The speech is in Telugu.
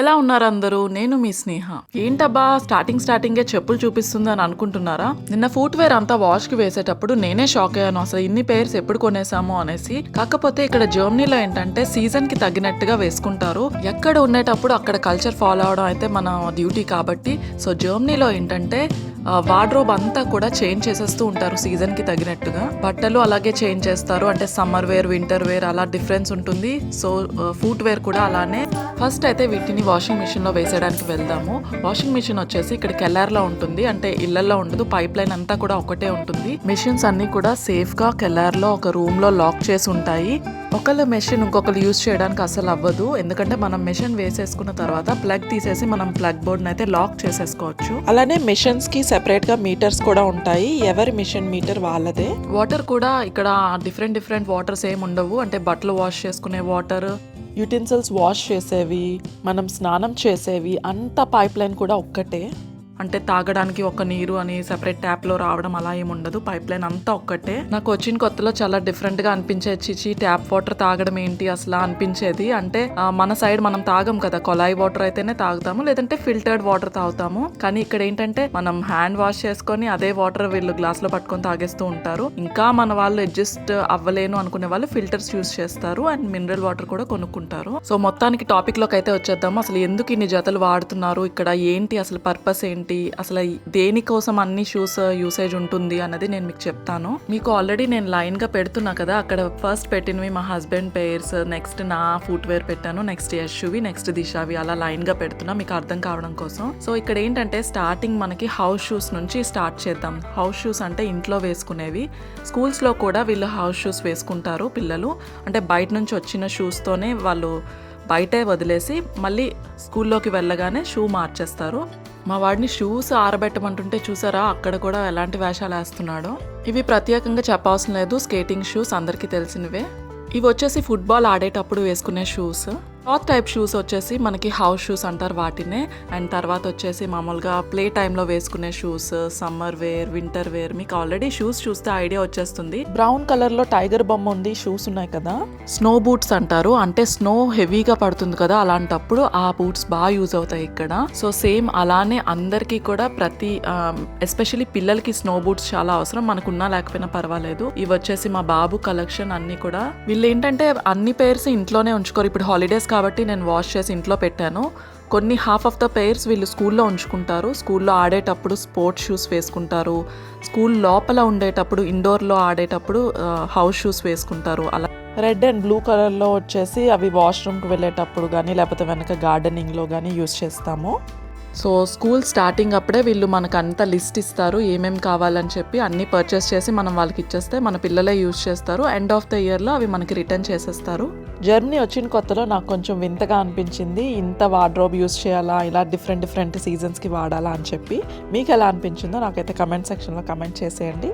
ఎలా ఉన్నారు అందరూ? నేను మీ స్నేహ. ఏంటబ్బా స్టార్టింగే చెప్పులు చూపిస్తుంది అని అనుకుంటున్నారా? నిన్న ఫుట్వేర్ అంతా వాష్ కి వేసేటప్పుడు నేనే షాక్ అయ్యాను, అసలు ఇన్ని పేర్స్ ఎప్పుడు కొనేసాము అనేసి. కాకపోతే ఇక్కడ జర్మనీలో ఏంటంటే సీజన్ కి తగ్గినట్టుగా వేసుకుంటారు. ఎక్కడ ఉండేటప్పుడు అక్కడ కల్చర్ ఫాలో అవడం అయితే మన డ్యూటీ కాబట్టి. సో జర్మనీలో ఏంటంటే వార్డ్రోబ్ అంతా కూడా చేంజ్ చేసేస్తూ ఉంటారు సీజన్ కి తగినట్టుగా. బట్టలు అలాగే చేంజ్ చేస్తారు, అంటే సమ్మర్ వేర్, వింటర్ వేర్ అలా డిఫరెన్స్ ఉంటుంది. సో ఫుట్ వేర్ కూడా అలానే. ఫస్ట్ అయితే వీటిని వాషింగ్ మిషన్ లో వేసేయడానికి వెళ్దాము. వాషింగ్ మిషన్ వచ్చేసి ఇక్కడ కెల్లార్లో ఉంటుంది, అంటే ఇళ్లలో ఉండదు. పైప్ లైన్ అంతా కూడా ఒకటే ఉంటుంది. మిషన్స్ అన్ని కూడా సేఫ్ గా కెల్లార్లో ఒక రూమ్ లో లాక్ చేసి ఉంటాయి. ఒకళ్ళ మెషిన్ ఇంకొకరు యూజ్ చేయడానికి అసలు అవ్వదు, ఎందుకంటే మనం మెషిన్ వేసేసుకున్న తర్వాత ప్లగ్ తీసేసి మనం ప్లగ్ బోర్డ్ అయితే లాక్ చేసేసుకోవచ్చు. అలానే మెషిన్స్ కి సెపరేట్ గా మీటర్స్ కూడా ఉంటాయి, ఎవరి మిషన్ మీటర్ వాళ్ళదే. వాటర్ కూడా ఇక్కడ డిఫరెంట్ వాటర్స్ ఏమి ఉండవు, అంటే బట్టలు వాష్ చేసుకునే వాటర్, యూటెన్సిల్స్ వాష్ చేసేవి, మనం స్నానం చేసేవి అంతా పైప్ లైన్ కూడా ఒక్కటే. అంటే తాగడానికి ఒక నీరు అని సెపరేట్ ట్యాప్ లో రావడం అలా ఏమి ఉండదు, పైప్ లైన్ అంతా ఒక్కటే. నాకు వచ్చిన కొత్తలో చాలా డిఫరెంట్ గా అనిపించేది. చిచి ట్యాప్ వాటర్ తాగడం ఏంటి అసలు అనిపించేది. అంటే మన సైడ్ మనం తాగం కదా, కొలాయి వాటర్ అయితేనే తాగుతాము, లేదంటే ఫిల్టర్డ్ వాటర్ తాగుతాము. కానీ ఇక్కడ ఏంటంటే మనం హ్యాండ్ వాష్ చేసుకొని అదే వాటర్ వీళ్ళు గ్లాస్ లో పట్టుకొని తాగేస్తూ ఉంటారు. ఇంకా మన వాళ్ళు అడ్జస్ట్ అవ్వలేను అనుకునే వాళ్ళు ఫిల్టర్స్ యూస్ చేస్తారు అండ్ మినరల్ వాటర్ కూడా కొనుక్కుంటారు. సో మొత్తానికి టాపిక్ లోకి అయితే వచ్చేద్దాము. అసలు ఎందుకు ఇన్ని జతలు వాడుతున్నారు, ఇక్కడ ఏంటి అసలు పర్పస్ ఏంటి, అసలు దేనికోసం అన్ని షూస్ యూసేజ్ ఉంటుంది అన్నది నేను మీకు చెప్తాను. మీకు ఆల్రెడీ నేను లైన్ గా పెడుతున్నా కదా, అక్కడ ఫస్ట్ పెట్టినవి మా హస్బెండ్ పేర్స్, నెక్స్ట్ నా ఫుట్ వేర్ పెట్టాను, నెక్స్ట్ యశువి, నెక్స్ట్ దిశావి, అలా లైన్ గా పెడుతున్నా మీకు అర్థం కావడం కోసం. సో ఇక్కడ ఏంటంటే స్టార్టింగ్ మనకి హౌస్ షూస్ నుంచి స్టార్ట్ చేద్దాం. హౌస్ షూస్ అంటే ఇంట్లో వేసుకునేవి. స్కూల్స్ లో కూడా వీళ్ళు హౌస్ షూస్ వేసుకుంటారు పిల్లలు, అంటే బయట నుంచి వచ్చిన షూస్ తోనే వాళ్ళు బయటే వదిలేసి మళ్ళీ స్కూల్లోకి వెళ్ళగానే షూ మార్చేస్తారు. మా వాడిని షూస్ ఆరబెట్టమంటుంటే చూసారా అక్కడ కూడా ఎలాంటి వేషాలు వేస్తున్నాడో. ఇవి ప్రత్యేకంగా చెప్పవసరం లేదు, స్కేటింగ్ షూస్ అందరికీ తెలిసినవే. ఇవి వచ్చేసి ఫుట్బాల్ ఆడేటప్పుడు వేసుకునే షూస్. క్లాత్ టైప్ షూస్ వచ్చేసి మనకి హౌస్ షూస్ అంటారు వాటినే. అండ్ తర్వాత వచ్చేసి మామూలుగా ప్లే టైంలో వేసుకునే shoes, summer wear, winter wear. మీకు ఆల్రెడీ షూస్ చూస్తే ఐడియా వచ్చేస్తుంది. బ్రౌన్ కలర్ లో టైగర్ బొమ్మ ఉంది, షూస్ ఉన్నాయి కదా, స్నో బూట్స్ అంటారు. అంటే స్నో హెవీగా పడుతుంది కదా, అలాంటప్పుడు ఆ బూట్స్ బాగా యూజ్ అవుతాయి ఇక్కడ. సో సేమ్ అలానే అందరికీ కూడా ప్రతి ఎస్పెషల్లీ పిల్లలకి స్నో బూట్స్ చాలా అవసరం, మనకున్నా లేకపోయినా పర్వాలేదు. ఇవి వచ్చేసి మా బాబు కలెక్షన్ అన్ని కూడా. వీళ్ళు ఏంటంటే అన్ని పేర్స్ ఇంట్లోనే ఉంచుకోరు. ఇప్పుడు హాలిడేస్ కాబట్టి నేను వాష్ చేసి ఇంట్లో పెట్టాను. కొన్ని హాఫ్ ఆఫ్ ద పేర్స్ వీళ్ళు స్కూల్లో ఉంచుకుంటారు. స్కూల్లో ఆడేటప్పుడు స్పోర్ట్స్ షూస్ వేసుకుంటారు, స్కూల్ లోపల ఉండేటప్పుడు ఇండోర్లో ఆడేటప్పుడు హౌస్ షూస్ వేసుకుంటారు. అలా రెడ్ అండ్ బ్లూ కలర్లో వచ్చేసి అవి వాష్రూమ్కి వెళ్ళేటప్పుడు కానీ లేకపోతే వెనక గార్డెనింగ్లో కానీ యూస్ చేస్తాము. సో స్కూల్ స్టార్టింగ్ అప్పుడే వీళ్ళు మనకు అంత లిస్ట్ ఇస్తారు, ఏమేమి కావాలని చెప్పి అన్నీ పర్చేస్ చేసి మనం వాళ్ళకి ఇచ్చేస్తే మన పిల్లలే యూజ్ చేస్తారు. ఎండ్ ఆఫ్ ద ఇయర్లో అవి మనకి రిటర్న్ చేసేస్తారు. జర్నీ వచ్చిన కొత్తలో నాకు కొంచెం వింతగా అనిపించింది, ఇంత వార్డ్రోబ్ యూజ్ చేయాలా, ఇలా డిఫరెంట్ సీజన్స్కి వాడాలా అని చెప్పి. మీకు ఎలా అనిపించిందో నాకైతే కమెంట్ సెక్షన్లో కమెంట్ చేసేయండి.